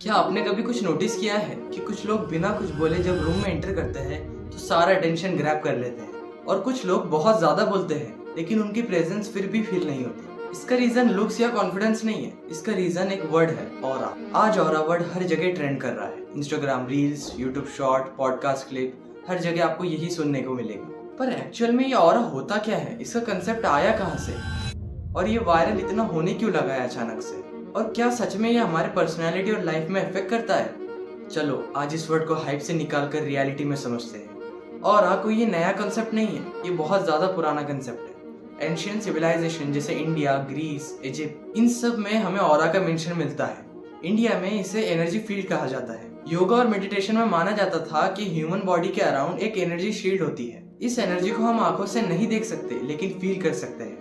क्या आपने कभी कुछ नोटिस किया है कि कुछ लोग बिना कुछ बोले जब रूम में एंटर करते हैं तो सारा अटेंशन ग्रैब कर लेते हैं, और कुछ लोग बहुत ज्यादा बोलते हैं लेकिन उनकी प्रेजेंस फिर भी फील नहीं होती। इसका रीजन लुक्स या कॉन्फिडेंस नहीं है, इसका रीजन एक वर्ड है, ऑरा। आज ऑरा वर्ड हर जगह ट्रेंड कर रहा है। Instagram reels, YouTube short, podcast clip, हर जगह आपको यही सुनने को मिलेगा। पर एक्चुअल में ये ऑरा होता क्या है, इसका कंसेप्ट आया कहाँ से, और ये वायरल इतना होने क्यों लगा है अचानक से, और क्या सच में ये हमारे पर्सनैलिटी और लाइफ में इफेक्ट करता है? चलो आज इस वर्ड को हाइप से निकालकर रियलिटी में समझते हैं। और कोई ये नया कंसेप्ट नहीं है, ये बहुत ज्यादा पुराना कंसेप्ट है। एंशियंट सिविलाइजेशन जैसे इंडिया, ग्रीस, इजिप्ट, इन सब में हमें ऑरा का मेंशन मिलता है। इंडिया में इसे एनर्जी फील्ड कहा जाता है। योगा और मेडिटेशन में माना जाता था कि ह्यूमन बॉडी के अराउंड एक एनर्जी शील्ड होती है। इस एनर्जी को हम आंखों से नहीं देख सकते लेकिन फील कर सकते हैं।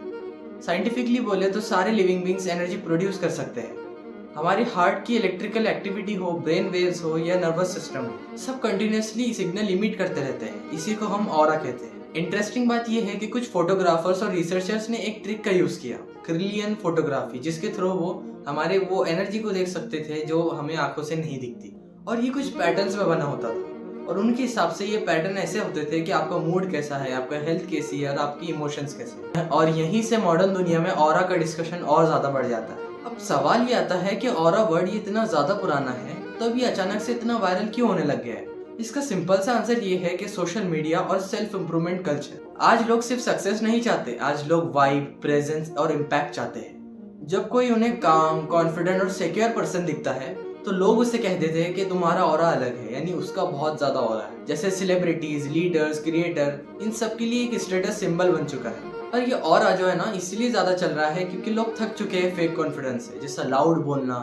साइंटिफिकली बोले तो सारे लिविंग बींग्स एनर्जी प्रोड्यूस कर सकते हैं। हमारे हार्ट की इलेक्ट्रिकल एक्टिविटी हो, ब्रेन वेव्स हो या नर्वस सिस्टम हो, सब कंटिन्यूअसली सिग्नल इमिट करते रहते हैं। इसी को हम ऑरा कहते हैं। इंटरेस्टिंग बात यह है कि कुछ फोटोग्राफर्स और रिसर्चर्स ने एक ट्रिक का यूज किया, क्रिलियन फोटोग्राफी, जिसके थ्रू वो हमारे वो एनर्जी को देख सकते थे जो हमें आंखों से नहीं दिखती। और ये कुछ पैटर्न्स में बना होता था, और उनके हिसाब से ये पैटर्न ऐसे होते थे कि आपका मूड कैसा है, आपका हेल्थ कैसी है और आपकी इमोशंस कैसे है। और यहीं से मॉडर्न दुनिया में ऑरा का डिस्कशन और ज्यादा बढ़ जाता है। अब सवाल ये आता है कि ऑरा वर्ड ये इतना ज्यादा पुराना है तो अभी अचानक से इतना वायरल क्यों होने लग गया है? इसका सिंपल सा आंसर ये है कि सोशल मीडिया और सेल्फ इम्प्रूवमेंट कल्चर। आज लोग सिर्फ सक्सेस नहीं चाहते, आज लोग वाइब, प्रेजेंस और इम्पैक्ट चाहते हैं। जब कोई उन्हें काम, कॉन्फिडेंट और सिक्योर पर्सन दिखता है तो लोग उससे कह देते हैं कि तुम्हारा ऑरा अलग है, यानी उसका बहुत ज्यादा ऑरा है। जैसे सेलिब्रिटीज, लीडर्स, क्रिएटर, इन सब के लिए एक स्टेटस सिंबल बन चुका है। और ये ऑरा जो है ना, इसलिए ज्यादा चल रहा है क्योंकि लोग थक चुके हैं फेक कॉन्फिडेंस से, जैसा लाउड बोलना,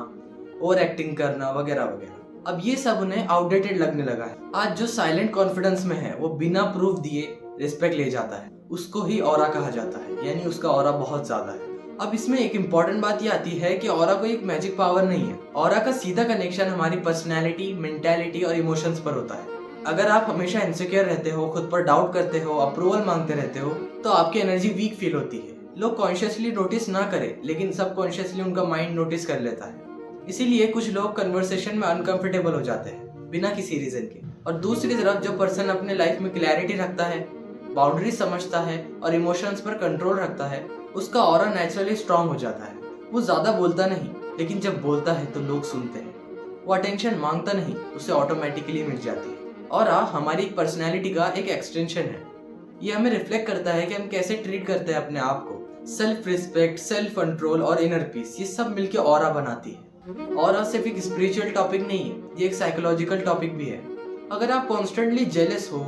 ओवर एक्टिंग करना वगैरह वगैरह। अब ये सब उन्हें आउटडेटेड लगने लगा है। आज जो साइलेंट कॉन्फिडेंस में है वो बिना प्रूफ दिए रिस्पेक्ट ले जाता है, उसको ही ऑरा कहा जाता है, यानी उसका ऑरा बहुत ज्यादा है। अब इसमें एक इम्पॉर्टेंट बात ये आती है कि ऑरा कोई एक मैजिक पावर नहीं है। ऑरा का सीधा कनेक्शन हमारी पर्सनैलिटी, मेंटालिटी और इमोशंस पर होता है। अगर आप हमेशा इनसिक्योर रहते हो, खुद पर डाउट करते हो, अप्रूवल मांगते रहते हो, तो आपकी एनर्जी वीक फील होती है। लोग कॉन्शियसली नोटिस ना करें लेकिन सबकॉन्शियसली उनका माइंड नोटिस कर लेता है। इसीलिए कुछ लोग कन्वर्सेशन में अनकंफर्टेबल हो जाते हैं बिना किसी रीजन के। और दूसरी तरफ जो पर्सन अपने लाइफ में क्लैरिटी रखता है, बाउंड्री समझता है और इमोशंस पर कंट्रोल रखता है, उसका ऑरा नेचुरली स्ट्रांग हो जाता है। वो ज्यादा बोलता नहीं लेकिन जब बोलता है तो लोग सुनते हैं। वो अटेंशन मांगता नहीं, उसे ऑटोमेटिकली मिल जाती है। ऑरा हमारी एक पर्सनैलिटी का एक एक्सटेंशन है। ये हमें रिफ्लेक्ट करता है कि हम कैसे ट्रीट करते हैं अपने आप को। सेल्फ रिस्पेक्ट, सेल्फ कंट्रोल और इनर पीस, ये सब मिलके ऑरा बनाती है। ऑरा सिर्फ एक स्पिरिचुअल टॉपिक नहीं है, ये एक साइकोलॉजिकल टॉपिक भी है। अगर आप कॉन्स्टेंटली जेलस हो,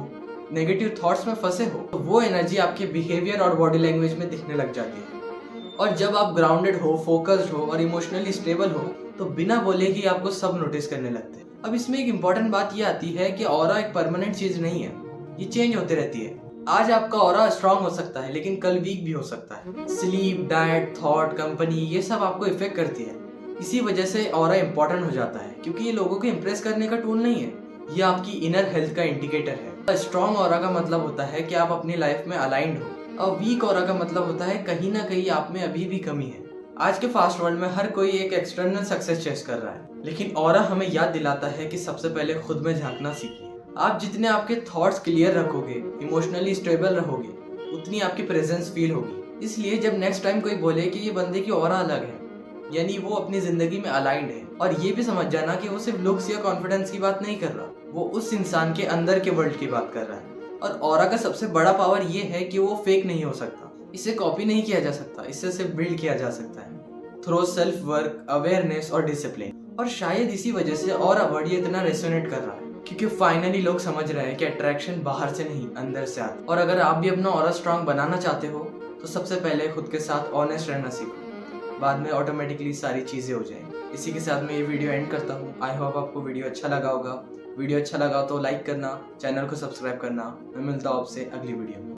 नेगेटिव थॉट्स में फंसे हो, तो वो एनर्जी आपके बिहेवियर और बॉडी लैंग्वेज में दिखने लग जाती है। और जब आप ग्राउंडेड हो, फोकस्ड हो और इमोशनली स्टेबल हो तो बिना बोले ही आपको सब नोटिस करने लगते हैं। अब इसमें एक इम्पॉर्टेंट बात ये आती है कि ऑरा एक परमानेंट चीज नहीं है, ये चेंज होते रहती है। आज आपका ऑरा स्ट्रांग हो सकता है लेकिन कल वीक भी हो सकता है। स्लीप, डाइट, थॉट, कंपनी, ये सब आपको इफेक्ट करती है। इसी वजह से ऑरा इंपॉर्टेंट हो जाता है, क्योंकि ये लोगों को इम्प्रेस करने का टूल नहीं है, ये आपकी इनर हेल्थ का इंडिकेटर है। स्ट्रॉन्ग ऑरा का मतलब होता है कि आप अपनी लाइफ में अलाइंड हो, और वीक ऑरा का मतलब होता है कहीं ना कहीं आप में अभी भी कमी है। आज के फास्ट वर्ल्ड में हर कोई एक एक्सटर्नल सक्सेस चेस कर रहा है, लेकिन ऑरा हमें याद दिलाता है कि सबसे पहले खुद में झांकना सीखिए। आप जितने आपके थॉट्स क्लियर रखोगे, इमोशनली स्टेबल रहोगे, उतनी आपकी प्रेजेंस फील होगी। इसलिए जब नेक्स्ट टाइम कोई बोले कि ये बंदे की ऑरा अलग है, यानी वो अपनी जिंदगी में अलाइंड है। और ये भी समझ जाना कि वो सिर्फ लुक्स या कॉन्फिडेंस की बात नहीं कर रहा, वो उस इंसान के अंदर के वर्ल्ड की बात कर रहा है। और ऑरा का सबसे बड़ा पावर ये है कि वो फेक नहीं हो सकता, इसे कॉपी नहीं किया जा सकता, इससे सिर्फ बिल्ड किया जा सकता है थ्रू सेल्फ वर्क, अवेयरनेस और डिसिप्लिन। और शायद इसी वजह से ऑरा वर्ड ये इतना रेसोनेट कर रहा है, क्योंकि फाइनली लोग समझ रहे हैं कि अट्रैक्शन बाहर से नहीं अंदर से आता है। और अगर आप भी अपना ऑरा स्ट्रांग बनाना चाहते हो तो सबसे पहले खुद के साथ ऑनेस्ट रहना सीखो, बाद में ऑटोमेटिकली सारी चीजें हो जाएंगी। इसी के साथ मैं ये वीडियो एंड करता हूँ। आई होप आपको वीडियो अच्छा लगा होगा। वीडियो अच्छा लगा तो लाइक करना, चैनल को सब्सक्राइब करना। मैं मिलता हूँ आपसे अगली वीडियो में।